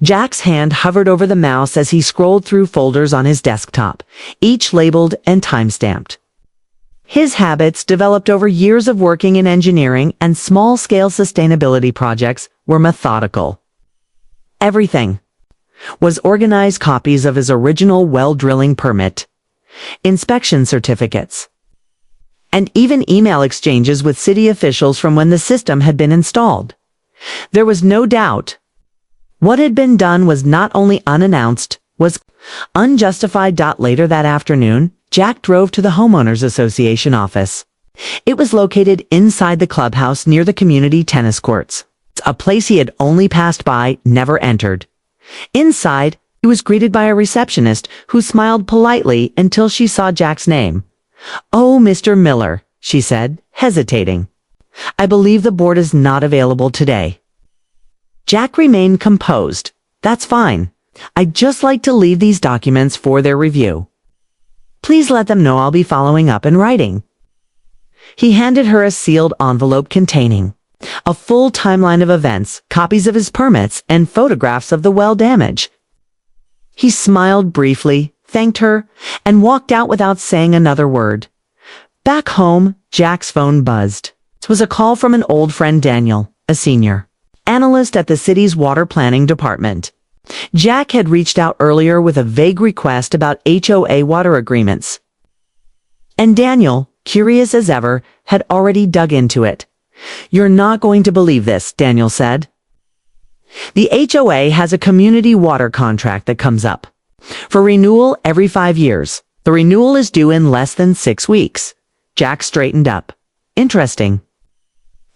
Jack's hand hovered over the mouse as he scrolled through folders on his desktop, each labeled and time-stamped. His habits, developed over years of working in engineering and small-scale sustainability projects, were methodical. Everything was organized copies of his original well drilling permit, inspection certificates, and even email exchanges with city officials from when the system had been installed. There was no doubt what had been done was not only unannounced, was unjustified. Later that afternoon, Jack drove to the Homeowners Association office. It was located inside the clubhouse near the community tennis courts, a place he had only passed by, never entered. Inside, he was greeted by a receptionist who smiled politely until she saw Jack's name. "Oh, Mr. Miller," she said, hesitating. "I believe the board is not available today." Jack remained composed. "That's fine. I'd just like to leave these documents for their review. Please let them know I'll be following up in writing." He handed her a sealed envelope containing a full timeline of events, copies of his permits, and photographs of the well damage. He smiled briefly, thanked her, and walked out without saying another word. Back home, Jack's phone buzzed. It was a call from an old friend, Daniel, a senior analyst at the city's water planning department. Jack had reached out earlier with a vague request about HOA water agreements. And Daniel, curious as ever, had already dug into it. "You're not going to believe this," Daniel said. "The HOA has a community water contract that comes up for renewal every 5 years. The renewal is due in less than 6 weeks. Jack straightened up. "Interesting.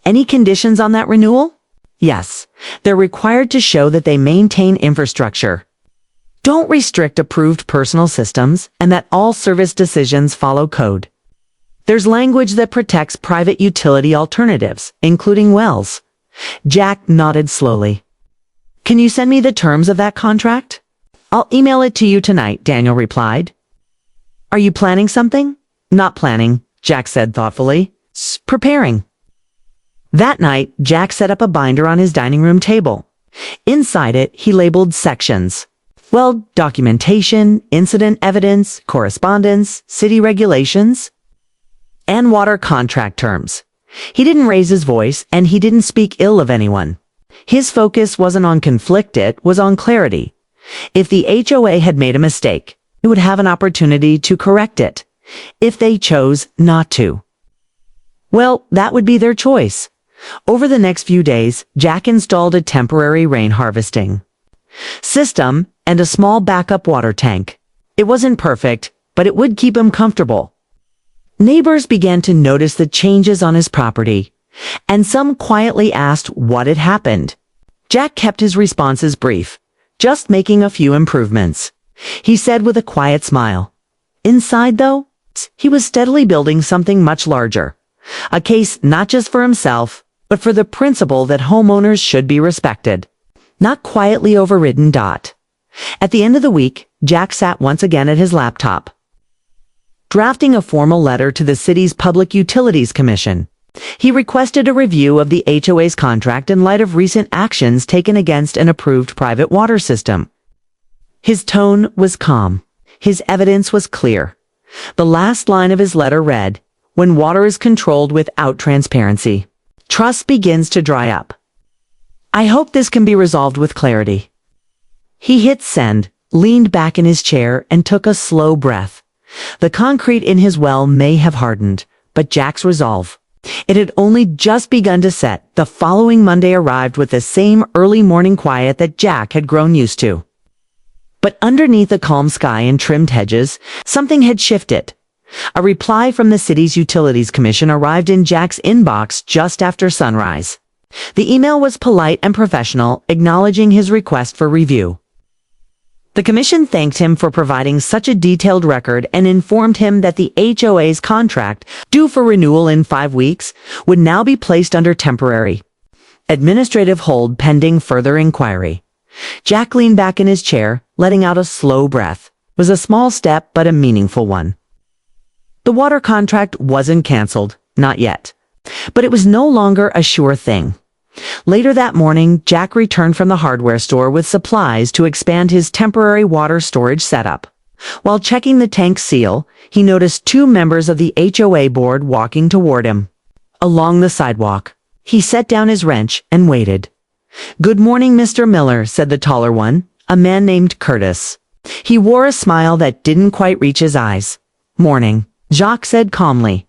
Any conditions on that renewal?" "Yes. They're required to show that they maintain infrastructure, don't restrict approved personal systems, and that all service decisions follow code. There's language that protects private utility alternatives, including wells." Jack nodded slowly. "Can you send me the terms of that contract?" "I'll email it to you tonight," Daniel replied. "Are you planning something?" "Not planning," Jack said thoughtfully. "Preparing." That night, Jack set up a binder on his dining room table. Inside it, he labeled sections. Well, documentation, incident evidence, correspondence, city regulations, and water contract terms. He didn't raise his voice, and he didn't speak ill of anyone. His focus wasn't on conflict, it was on clarity. If the HOA had made a mistake, it would have an opportunity to correct it. If they chose not to, well, that would be their choice. Over the next few days, Jack installed a temporary rain harvesting system and a small backup water tank. It wasn't perfect, but it would keep him comfortable. Neighbors began to notice the changes on his property, and some quietly asked what had happened. Jack kept his responses brief, just making a few improvements. He said with a quiet smile. Inside, though, he was steadily building something much larger. A case not just for himself, but for the principle that homeowners should be respected, not quietly overridden. At the end of the week, Jack sat once again at his laptop, drafting a formal letter to the city's Public Utilities Commission. He requested a review of the HOA's contract in light of recent actions taken against an approved private water system. His tone was calm. His evidence was clear. The last line of his letter read, "When water is controlled without transparency, trust begins to dry up. I hope this can be resolved with clarity." He hit send, leaned back in his chair, and took a slow breath. The concrete in his well may have hardened, but Jack's resolve, it had only just begun to set. The following Monday arrived with the same early morning quiet that Jack had grown used to. But underneath the calm sky and trimmed hedges, something had shifted. A reply from the city's Utilities Commission arrived in Jack's inbox just after sunrise. The email was polite and professional, acknowledging his request for review. The commission thanked him for providing such a detailed record and informed him that the HOA's contract, due for renewal in 5 weeks, would now be placed under temporary administrative hold pending further inquiry. Jack leaned back in his chair, letting out a slow breath. It was a small step, but a meaningful one. The water contract wasn't canceled, not yet. But it was no longer a sure thing. Later that morning, Jack returned from the hardware store with supplies to expand his temporary water storage setup. While checking the tank seal, he noticed two members of the HOA board walking toward him. Along the sidewalk, he set down his wrench and waited. "Good morning, Mr. Miller," said the taller one, a man named Curtis. He wore a smile that didn't quite reach his eyes. "Morning," Jacques said calmly.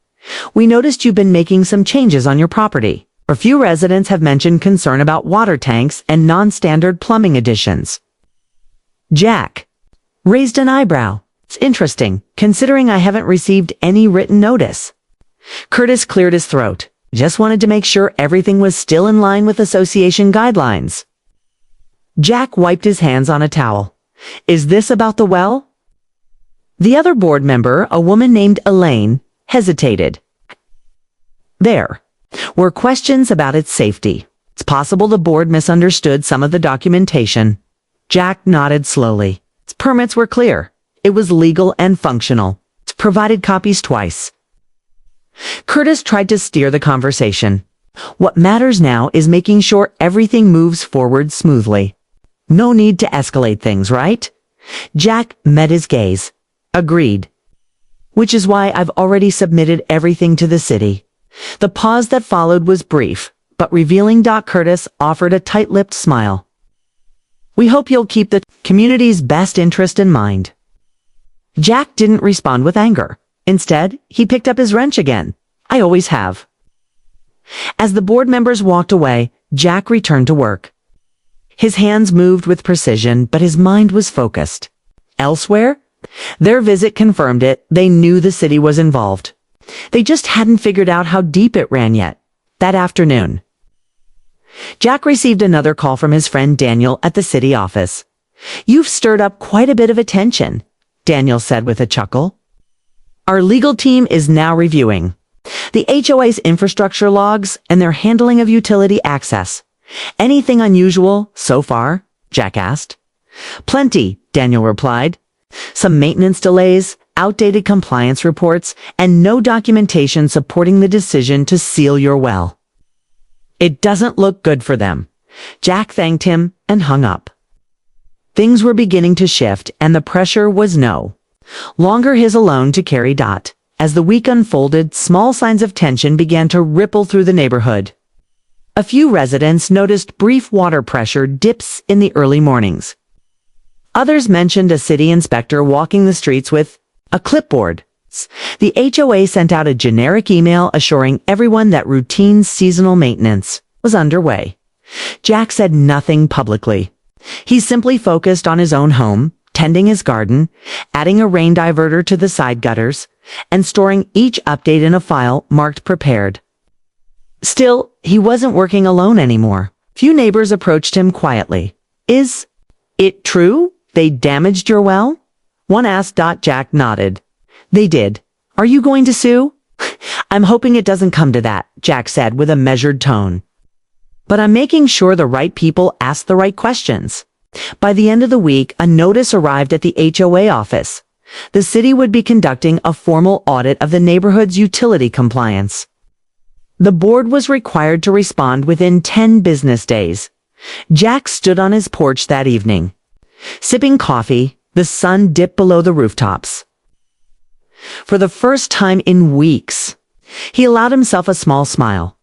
"We noticed you've been making some changes on your property. A few residents have mentioned concern about water tanks and non-standard plumbing additions." Jack raised an eyebrow. "It's interesting, considering I haven't received any written notice." Curtis cleared his throat. "Just wanted to make sure everything was still in line with association guidelines." Jack wiped his hands on a towel. "Is this about the well?" The other board member, a woman named Elaine, hesitated. "There were questions about its safety. It's possible the board misunderstood some of the documentation." Jack nodded slowly. Its permits were clear. It was legal and functional. It's provided copies twice. Curtis tried to steer the conversation. "What matters now is making sure everything moves forward smoothly. No need to escalate things, right?" Jack met his gaze. "Agreed. Which is why I've already submitted everything to the city." The pause that followed was brief, but revealing. Curtis offered a tight-lipped smile. "We hope you'll keep the community's best interest in mind." Jack didn't respond with anger. Instead, he picked up his wrench again. "I always have." As the board members walked away, Jack returned to work. His hands moved with precision, but his mind was focused. Elsewhere, their visit confirmed it. They knew the city was involved. They just hadn't figured out how deep it ran yet. That afternoon, Jack received another call from his friend Daniel at the city office. "You've stirred up quite a bit of attention," Daniel said with a chuckle. "Our legal team is now reviewing the HOA's infrastructure logs and their handling of utility access. Anything unusual so far?" Jack asked. "Plenty," Daniel replied. "Some maintenance delays, outdated compliance reports, and no documentation supporting the decision to seal your well." "It doesn't look good for them." Jack thanked him and hung up. Things were beginning to shift, and the pressure was no longer his alone to carry. As the week unfolded, small signs of tension began to ripple through the neighborhood. A few residents noticed brief water pressure dips in the early mornings. Others mentioned a city inspector walking the streets with a clipboard. The HOA sent out a generic email assuring everyone that routine seasonal maintenance was underway. Jack said nothing publicly. He simply focused on his own home, tending his garden, adding a rain diverter to the side gutters, and storing each update in a file marked prepared. Still, he wasn't working alone anymore. Few neighbors approached him quietly. "Is it true they damaged your well?" one asked. Jack nodded. "They did. Are you going to sue?" "I'm hoping it doesn't come to that," Jack said with a measured tone. "But I'm making sure the right people ask the right questions." By the end of the week, a notice arrived at the HOA office. The city would be conducting a formal audit of the neighborhood's utility compliance. The board was required to respond within 10 business days. Jack stood on his porch that evening. Sipping coffee, the sun dipped below the rooftops. For the first time in weeks, he allowed himself a small smile.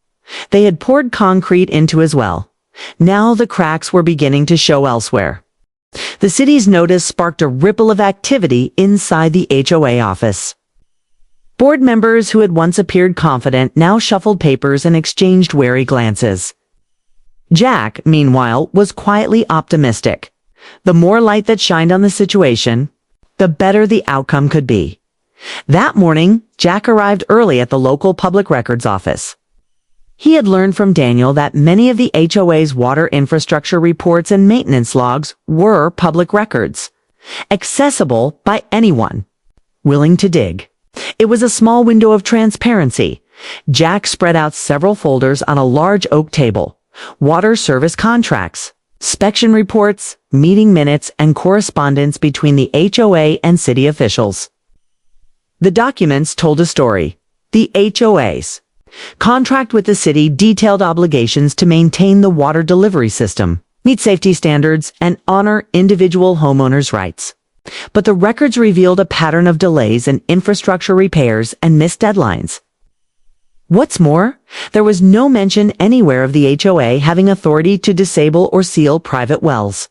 They had poured concrete into his well. Now the cracks were beginning to show elsewhere. The city's notice sparked a ripple of activity inside the HOA office. Board members who had once appeared confident now shuffled papers and exchanged wary glances. Jack, meanwhile, was quietly optimistic. The more light that shined on the situation, the better the outcome could be. That morning, Jack arrived early at the local public records office. He had learned from Daniel that many of the HOA's water infrastructure reports and maintenance logs were public records, accessible by anyone willing to dig. It was a small window of transparency. Jack spread out several folders on a large oak table: water service contracts, inspection reports, meeting minutes, and correspondence between the HOA and city officials. The documents told a story. The HOA's Contract with the city detailed obligations to maintain the water delivery system, meet safety standards, and honor individual homeowners' rights. But the records revealed a pattern of delays in infrastructure repairs and missed deadlines. What's more, there was no mention anywhere of the HOA having authority to disable or seal private wells.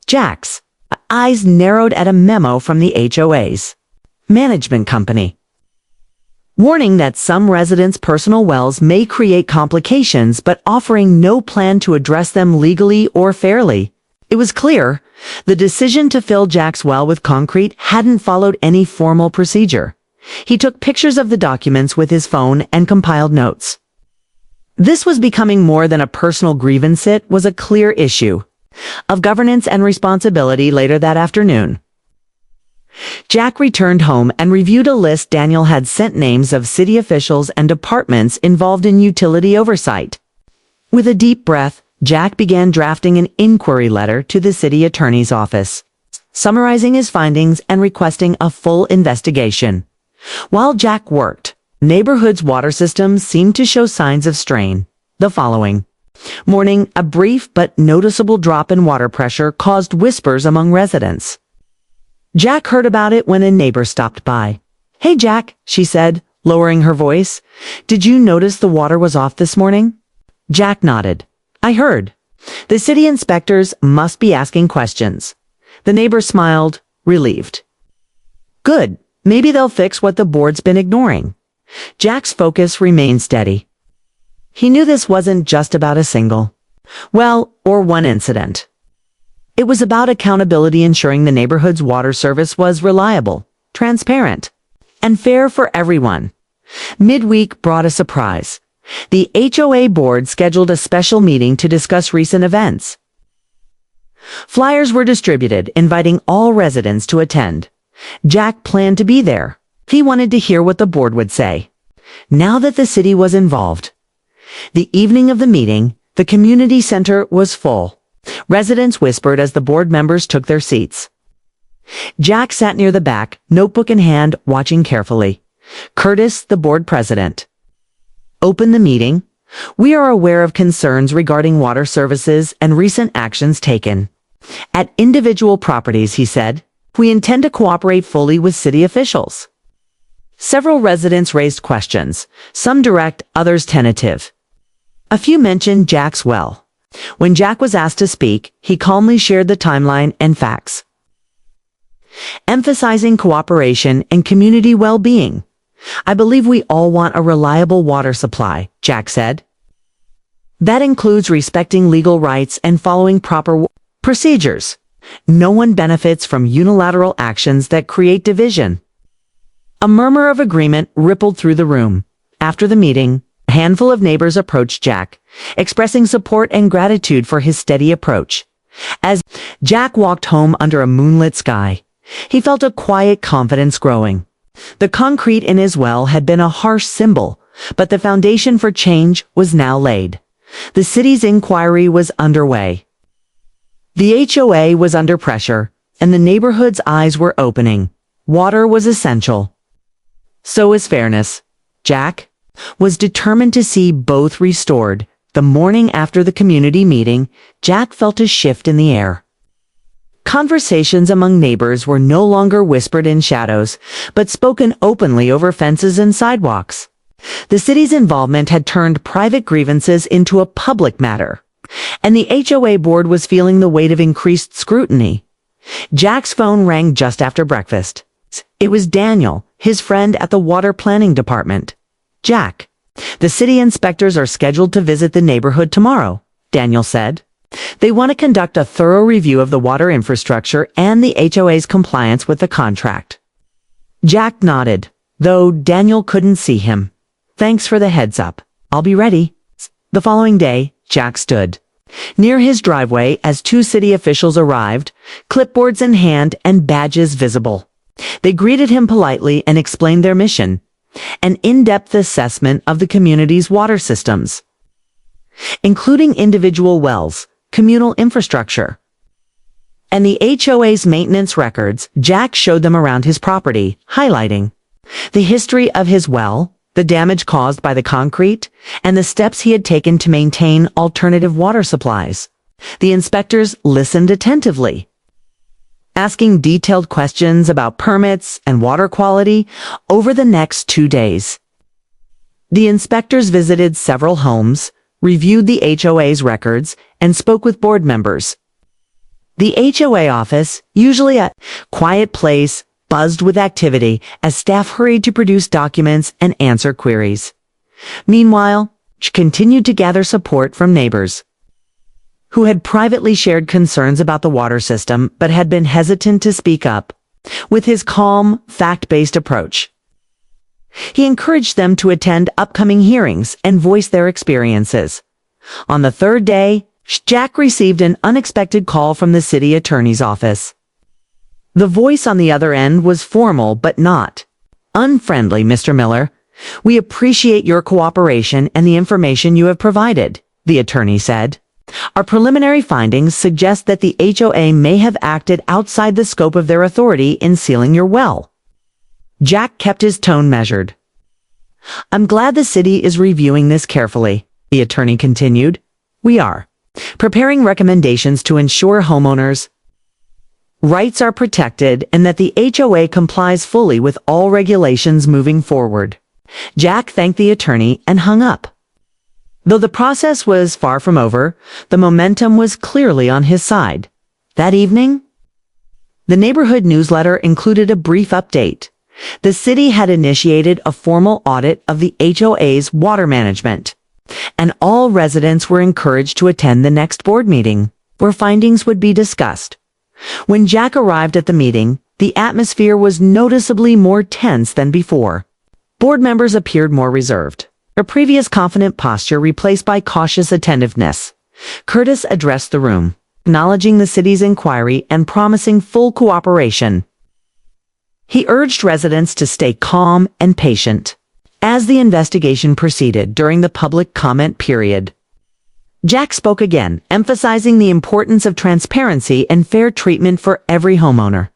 Jack's eyes narrowed at a memo from the HOA's management company, warning that some residents' personal wells may create complications but offering no plan to address them legally or fairly. It was clear the decision to fill Jack's well with concrete hadn't followed any formal procedure. He took pictures of the documents with his phone and compiled notes. This was becoming more than a personal grievance. It was a clear issue of governance and responsibility. Later that afternoon, Jack returned home and reviewed a list Daniel had sent, names of city officials and departments involved in utility oversight. With a deep breath, Jack began drafting an inquiry letter to the city attorney's office, summarizing his findings and requesting a full investigation. While Jack worked, neighborhood's water systems seemed to show signs of strain. The following morning, a brief but noticeable drop in water pressure caused whispers among residents. Jack heard about it when a neighbor stopped by. "Hey Jack," she said, lowering her voice. "Did you notice the water was off this morning?" Jack nodded. "I heard. The city inspectors must be asking questions." The neighbor smiled, relieved. "Good. Maybe they'll fix what the board's been ignoring." Jack's focus remained steady. He knew this wasn't just about a single, or one incident. It was about accountability, ensuring the neighborhood's water service was reliable, transparent, and fair for everyone. Midweek brought a surprise. The HOA board scheduled a special meeting to discuss recent events. Flyers were distributed, inviting all residents to attend. Jack planned to be there. He wanted to hear what the board would say. Now that the city was involved. The evening of the meeting, the community center was full. Residents whispered as the board members took their seats. Jack sat near the back, notebook in hand, watching carefully. Curtis, the board president, opened the meeting. "We are aware of concerns regarding water services and recent actions taken at individual properties," he said. "We intend to cooperate fully with city officials." Several residents raised questions, some direct, others tentative. A few mentioned Jack's well. When Jack was asked to speak, he calmly shared the timeline and facts, emphasizing cooperation and community well-being. "I believe we all want a reliable water supply," Jack said. "That includes respecting legal rights and following proper procedures. No one benefits from unilateral actions that create division." A murmur of agreement rippled through the room. After the meeting, a handful of neighbors approached Jack, expressing support and gratitude for his steady approach. As Jack walked home under a moonlit sky, he felt a quiet confidence growing. The concrete in his well had been a harsh symbol, but the foundation for change was now laid. The city's inquiry was underway. The HOA was under pressure, and the neighborhood's eyes were opening. Water was essential. So was fairness. Jack was determined to see both restored. The morning after the community meeting, Jack felt a shift in the air. Conversations among neighbors were no longer whispered in shadows, but spoken openly over fences and sidewalks. The city's involvement had turned private grievances into a public matter, and the HOA board was feeling the weight of increased scrutiny. Jack's phone rang just after breakfast. It was Daniel, his friend at the water planning department. "Jack, the city inspectors are scheduled to visit the neighborhood tomorrow," Daniel said. "They want to conduct a thorough review of the water infrastructure and the HOA's compliance with the contract." Jack nodded, though Daniel couldn't see him. "Thanks for the heads up. I'll be ready." The following day, Jack stood near his driveway as two city officials arrived, clipboards in hand and badges visible. They greeted him politely and explained their mission: an in-depth assessment of the community's water systems, including individual wells, communal infrastructure, and the HOA's maintenance records. Jack showed them around his property, highlighting the history of his well, the damage caused by the concrete, and the steps he had taken to maintain alternative water supplies. The inspectors listened attentively, asking detailed questions about permits and water quality over the next 2 days. The inspectors visited several homes, reviewed the HOA's records, and spoke with board members. The HOA office, usually a quiet place, buzzed with activity as staff hurried to produce documents and answer queries. Meanwhile, she continued to gather support from neighbors who had privately shared concerns about the water system but had been hesitant to speak up. With his calm, fact-based approach, he encouraged them to attend upcoming hearings and voice their experiences. On the third day, Jack received an unexpected call from the city attorney's office. The voice on the other end was formal but not unfriendly. "Mr. Miller, we appreciate your cooperation and the information you have provided," the attorney said. "Our preliminary findings suggest that the HOA may have acted outside the scope of their authority in sealing your well." Jack kept his tone measured. "I'm glad the city is reviewing this carefully," the attorney continued. "We are preparing recommendations to ensure homeowners' rights are protected and that the HOA complies fully with all regulations moving forward." Jack thanked the attorney and hung up. Though the process was far from over, the momentum was clearly on his side. That evening, the neighborhood newsletter included a brief update. The city had initiated a formal audit of the HOA's water management, and all residents were encouraged to attend the next board meeting, where findings would be discussed. When Jack arrived at the meeting, the atmosphere was noticeably more tense than before. Board members appeared more reserved, their previous confident posture replaced by cautious attentiveness. Curtis addressed the room, acknowledging the city's inquiry and promising full cooperation. He urged residents to stay calm and patient as the investigation proceeded during the public comment period. Jack spoke again, emphasizing the importance of transparency and fair treatment for every homeowner.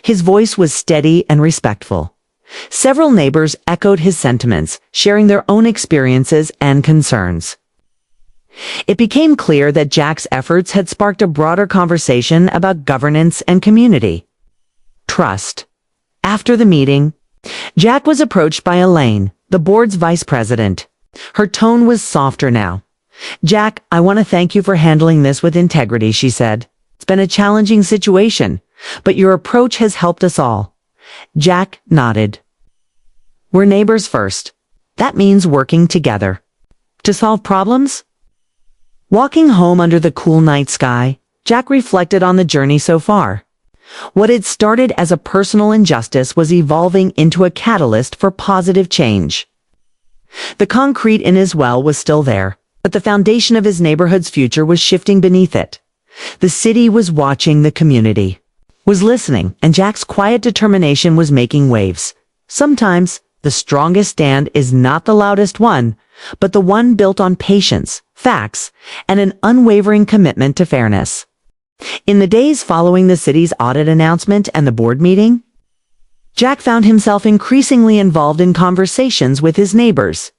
His voice was steady and respectful. Several neighbors echoed his sentiments, sharing their own experiences and concerns. It became clear that Jack's efforts had sparked a broader conversation about governance and community trust. After the meeting, Jack was approached by Elaine, the board's vice president. Her tone was softer now. "Jack, I want to thank you for handling this with integrity," she said. "It's been a challenging situation, but your approach has helped us all." Jack nodded. "We're neighbors first. That means working together to solve problems." Walking home under the cool night sky, Jack reflected on the journey so far. What had started as a personal injustice was evolving into a catalyst for positive change. The concrete in his well was still there, but the foundation of his neighborhood's future was shifting beneath it. The city was watching, the community was listening, and Jack's quiet determination was making waves. Sometimes, the strongest stand is not the loudest one, but the one built on patience, facts, and an unwavering commitment to fairness. In the days following the city's audit announcement and the board meeting, Jack found himself increasingly involved in conversations with his neighbors.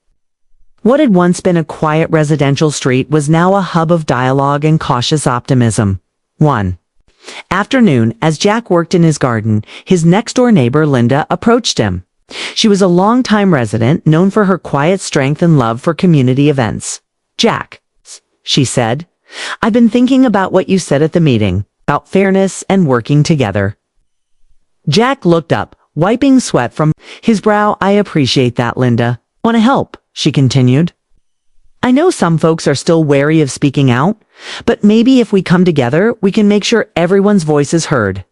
What had once been a quiet residential street was now a hub of dialogue and cautious optimism. One afternoon, as Jack worked in his garden, his next-door neighbor Linda approached him. She was a longtime resident, known for her quiet strength and love for community events. "Jack," she said, "I've been thinking about what you said at the meeting, about fairness and working together." Jack looked up, wiping sweat from his brow. "I appreciate that, Linda. Want to help," she continued. "I know some folks are still wary of speaking out, but maybe if we come together, we can make sure everyone's voice is heard."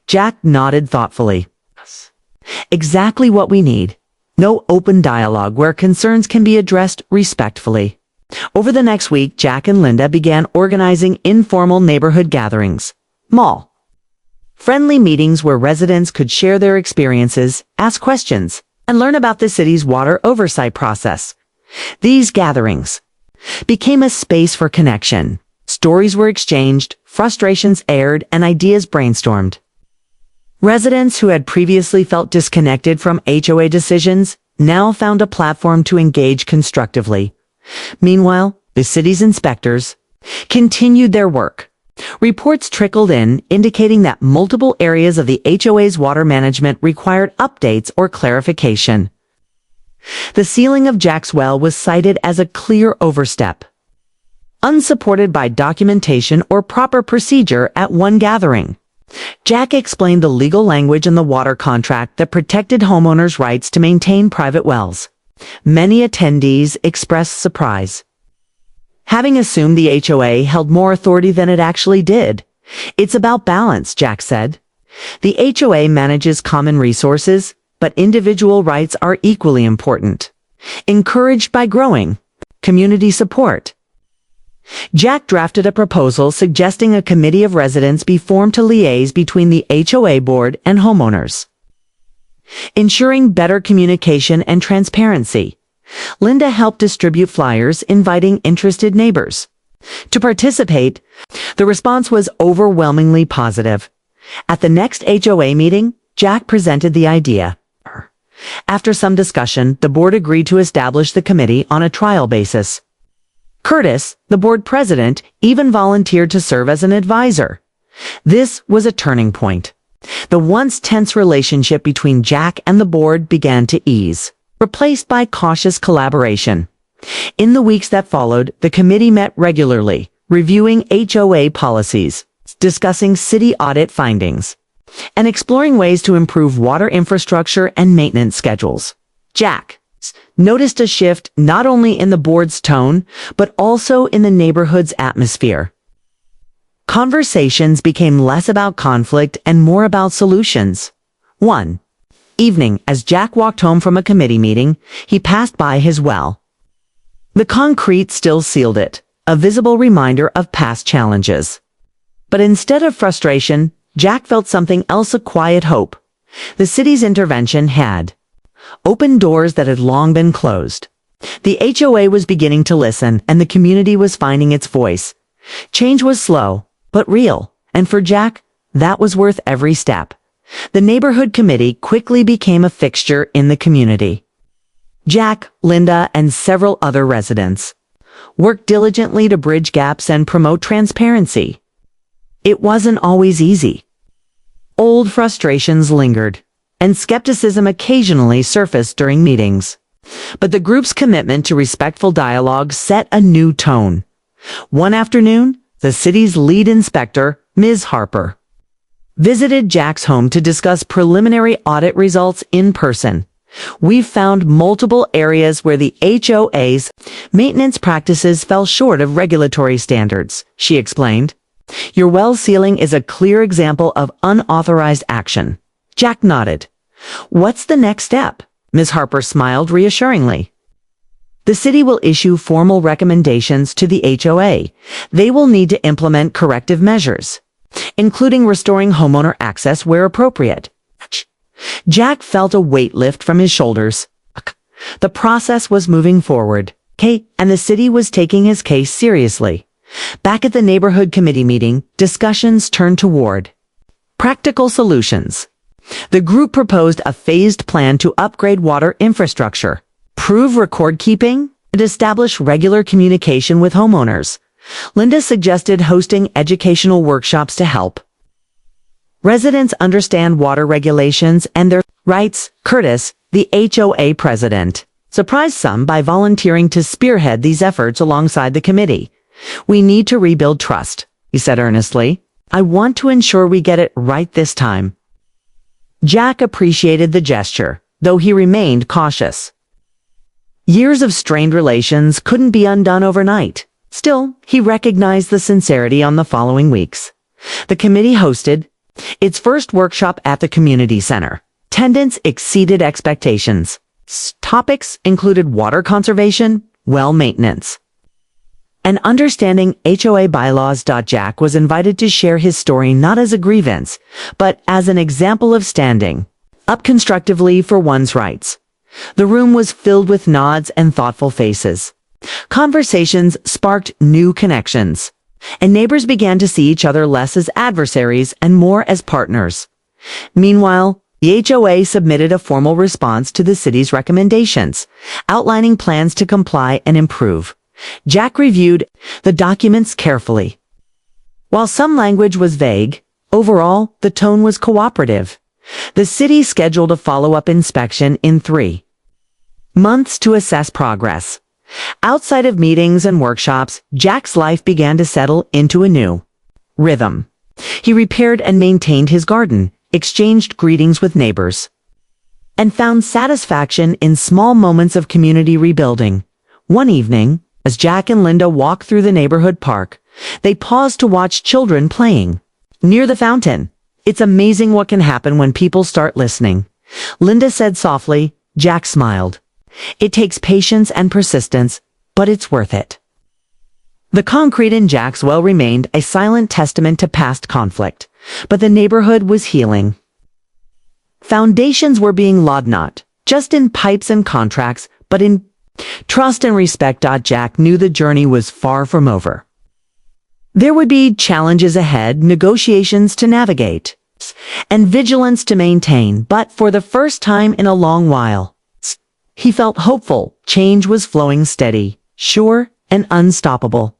Jack nodded thoughtfully. "Exactly what we need. No open dialogue where concerns can be addressed respectfully." Over the next week, Jack and Linda began organizing informal neighborhood gatherings, mall friendly meetings where residents could share their experiences, ask questions, and learn about the city's water oversight process. These gatherings became a space for connection. Stories were exchanged, frustrations aired, and ideas brainstormed. Residents who had previously felt disconnected from HOA decisions now found a platform to engage constructively. Meanwhile, the city's inspectors continued their work. Reports trickled in indicating that multiple areas of the HOA's water management required updates or clarification. The sealing of Jack's well was cited as a clear overstep, unsupported by documentation or proper procedure at one gathering. Jack explained the legal language in the water contract that protected homeowners' rights to maintain private wells. Many attendees expressed surprise, having assumed the HOA held more authority than it actually did. "It's about balance," Jack said. "The HOA manages common resources, but individual rights are equally important." Encouraged by growing community support, Jack drafted a proposal suggesting a committee of residents be formed to liaise between the HOA board and homeowners, ensuring better communication and transparency. Linda helped distribute flyers inviting interested neighbors to participate. The response was overwhelmingly positive. At the next HOA meeting, Jack presented the idea. After some discussion, the board agreed to establish the committee on a trial basis. Curtis, the board president, even volunteered to serve as an advisor. This was a turning point. The once tense relationship between Jack and the board began to ease, replaced by cautious collaboration. In the weeks that followed, the committee met regularly, reviewing HOA policies, discussing city audit findings, and exploring ways to improve water infrastructure and maintenance schedules. Jack noticed a shift not only in the board's tone, but also in the neighborhood's atmosphere. Conversations became less about conflict and more about solutions. One evening, as Jack walked home from a committee meeting, he passed by his well. The concrete still sealed it, a visible reminder of past challenges. But instead of frustration, Jack felt something else, a quiet hope. The city's intervention had opened doors that had long been closed. The HOA was beginning to listen, and the community was finding its voice. Change was slow, but real, and for Jack, that was worth every step. The neighborhood committee quickly became a fixture in the community. Jack, Linda, and several other residents worked diligently to bridge gaps and promote transparency. It wasn't always easy. Old frustrations lingered, and skepticism occasionally surfaced during meetings. But the group's commitment to respectful dialogue set a new tone. One afternoon, the city's lead inspector, Ms. Harper, visited Jack's home to discuss preliminary audit results in person. "We found multiple areas where the HOA's maintenance practices fell short of regulatory standards," she explained. "Your well sealing is a clear example of unauthorized action." Jack nodded. "What's the next step?" Ms. Harper smiled reassuringly. "The city will issue formal recommendations to the HOA. They will need to implement corrective measures, including restoring homeowner access where appropriate." Jack felt a weight lift from his shoulders. The process was moving forward, and the city was taking his case seriously. Back at the neighborhood committee meeting, discussions turned toward practical solutions. The group proposed a phased plan to upgrade water infrastructure, improve record keeping, and establish regular communication with homeowners. Linda suggested hosting educational workshops to help residents understand water regulations and their rights. Curtis, the HOA president, surprised some by volunteering to spearhead these efforts alongside the committee. "We need to rebuild trust," he said earnestly. "I want to ensure we get it right this time." Jack appreciated the gesture, though he remained cautious. Years of strained relations couldn't be undone overnight. Still, he recognized the sincerity. On the following weeks, the committee hosted its first workshop at the community center. Attendance exceeded expectations. Topics included water conservation, well maintenance, and understanding HOA bylaws. Jack was invited to share his story not as a grievance, but as an example of standing up constructively for one's rights. The room was filled with nods and thoughtful faces. Conversations sparked new connections, and neighbors began to see each other less as adversaries and more as partners. Meanwhile, The HOA submitted a formal response to the city's recommendations, outlining plans to comply and improve. Jack reviewed the documents carefully. While some language was vague, overall, the tone was cooperative. The city scheduled a follow-up inspection in 3 months to assess progress. Outside of meetings and workshops, Jack's life began to settle into a new rhythm. He repaired and maintained his garden, exchanged greetings with neighbors, and found satisfaction in small moments of community rebuilding. One evening, as Jack and Linda walked through the neighborhood park, they paused to watch children playing near the fountain. "It's amazing what can happen when people start listening," Linda said softly. Jack smiled. "It takes patience and persistence, but it's worth it." The concrete in Jack's well remained a silent testament to past conflict, but the neighborhood was healing. Foundations were being laid not just in pipes and contracts, but in trust and respect. Jack knew the journey was far from over. There would be challenges ahead, negotiations to navigate, and vigilance to maintain, but for the first time in a long while, he felt hopeful. Change was flowing steady, sure, and unstoppable.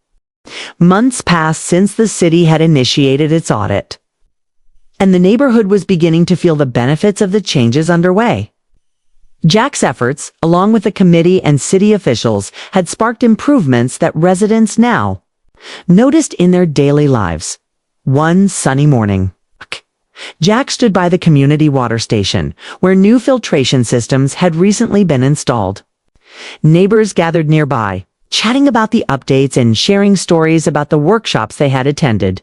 Months passed since the city had initiated its audit, and the neighborhood was beginning to feel the benefits of the changes underway. Jack's efforts, along with the committee and city officials, had sparked improvements that residents now noticed in their daily lives. One sunny morning, Jack stood by the community water station, where new filtration systems had recently been installed. Neighbors gathered nearby, chatting about the updates and sharing stories about the workshops they had attended.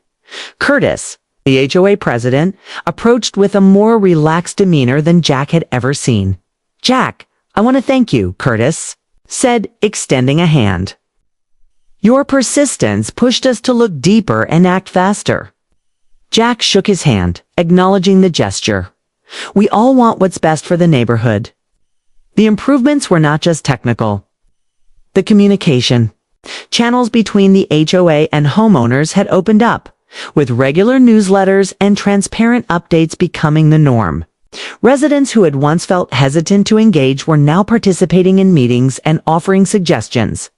Curtis, the HOA president, approached with a more relaxed demeanor than Jack had ever seen. "Jack, I want to thank you," Curtis said, extending a hand. "Your persistence pushed us to look deeper and act faster." Jack shook his hand, acknowledging the gesture. "We all want what's best for the neighborhood." The improvements were not just technical. The communication channels between the HOA and homeowners had opened up, with regular newsletters and transparent updates becoming the norm. Residents who had once felt hesitant to engage were now participating in meetings and offering suggestions.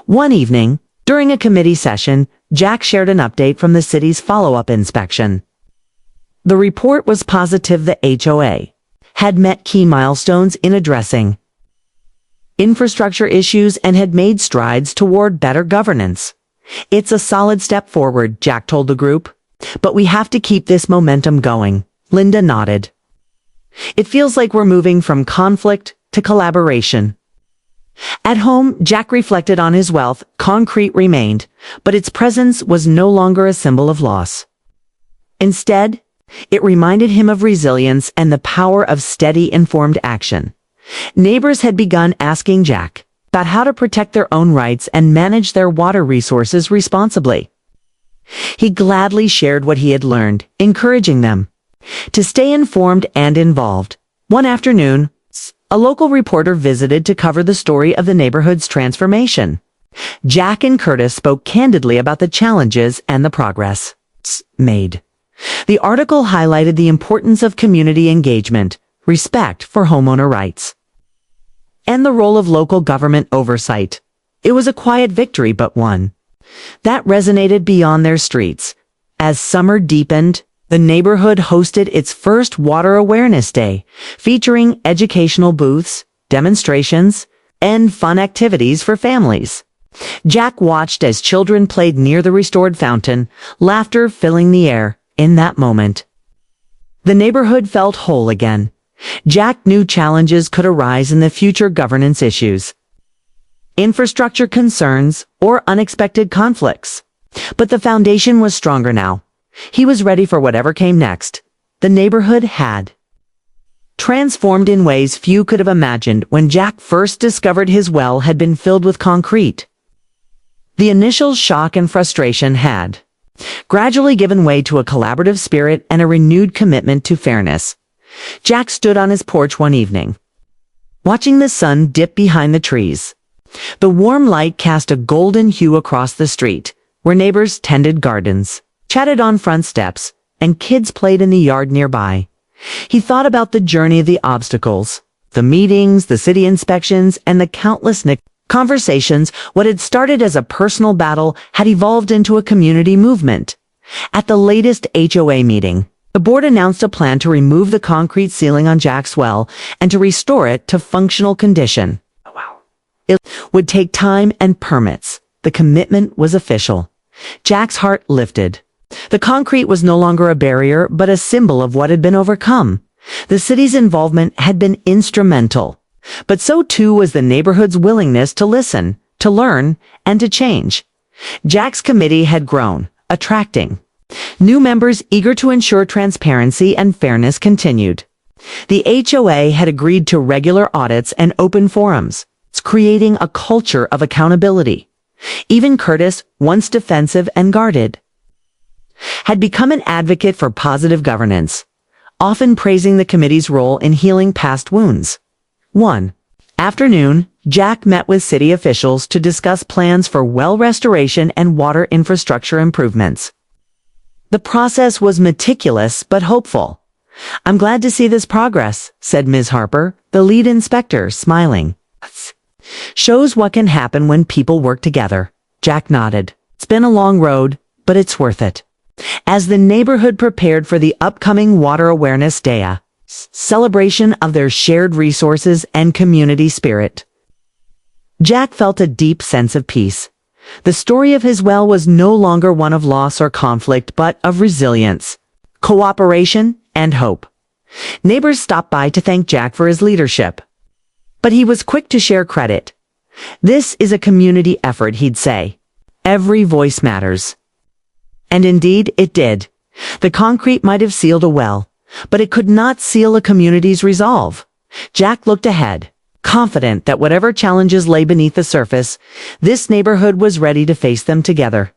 One evening, during a committee session, Jack shared an update from the city's follow-up inspection. The report was positive. The HOA had met key milestones in addressing infrastructure issues and had made strides toward better governance. "It's a solid step forward," Jack told the group. "But we have to keep this momentum going." Linda nodded. "It feels like we're moving from conflict to collaboration." At home, Jack reflected on his wealth. Concrete remained, but its presence was no longer a symbol of loss. Instead, it reminded him of resilience and the power of steady, informed action. Neighbors had begun asking Jack about how to protect their own rights and manage their water resources responsibly. He gladly shared what he had learned, encouraging them to stay informed and involved. One afternoon, a local reporter visited to cover the story of the neighborhood's transformation. Jack and Curtis spoke candidly about the challenges and the progress made. The article highlighted the importance of community engagement, respect for homeowner rights, and the role of local government oversight. It was a quiet victory, but one that resonated beyond their streets. As summer deepened, the neighborhood hosted its first Water Awareness Day, featuring educational booths, demonstrations, and fun activities for families. Jack watched as children played near the restored fountain, laughter filling the air. In that moment, the neighborhood felt whole again. Jack knew challenges could arise in the future: governance issues, infrastructure concerns, or unexpected conflicts. But the foundation was stronger now. He was ready for whatever came next. The neighborhood had transformed in ways few could have imagined. When Jack first discovered his well had been filled with concrete, the initial shock and frustration had gradually given way to a collaborative spirit and a renewed commitment to fairness. Jack stood on his porch one evening, watching the sun dip behind the trees. The warm light cast a golden hue across the street, where neighbors tended gardens, chatted on front steps, and kids played in the yard nearby. He thought about the journey of the obstacles, the meetings, the city inspections, and the countless conversations. What had started as a personal battle had evolved into a community movement. At the latest HOA meeting, the board announced a plan to remove the concrete ceiling on Jack's well and to restore it to functional condition. It would take time and permits. The commitment was official. Jack's heart lifted. The concrete was no longer a barrier, but a symbol of what had been overcome. The city's involvement had been instrumental, but so too was the neighborhood's willingness to listen, to learn, and to change. Jack's committee had grown, attracting new members eager to ensure transparency and fairness continued. The HOA had agreed to regular audits and open forums, creating a culture of accountability. Even Curtis, once defensive and guarded, had become an advocate for positive governance, often praising the committee's role in healing past wounds. One afternoon, Jack met with city officials to discuss plans for well restoration and water infrastructure improvements. The process was meticulous but hopeful. "I'm glad to see this progress," said Ms. Harper, the lead inspector, smiling. "Shows what can happen when people work together." Jack nodded. "It's been a long road, but it's worth it." As the neighborhood prepared for the upcoming Water Awareness Day, a celebration of their shared resources and community spirit, Jack felt a deep sense of peace. The story of his well was no longer one of loss or conflict, but of resilience, cooperation, and hope. Neighbors stopped by to thank Jack for his leadership, but he was quick to share credit. "This is a community effort," he'd say. "Every voice matters." And indeed, it did. The concrete might have sealed a well, but it could not seal a community's resolve. Jack looked ahead, confident that whatever challenges lay beneath the surface, this neighborhood was ready to face them together.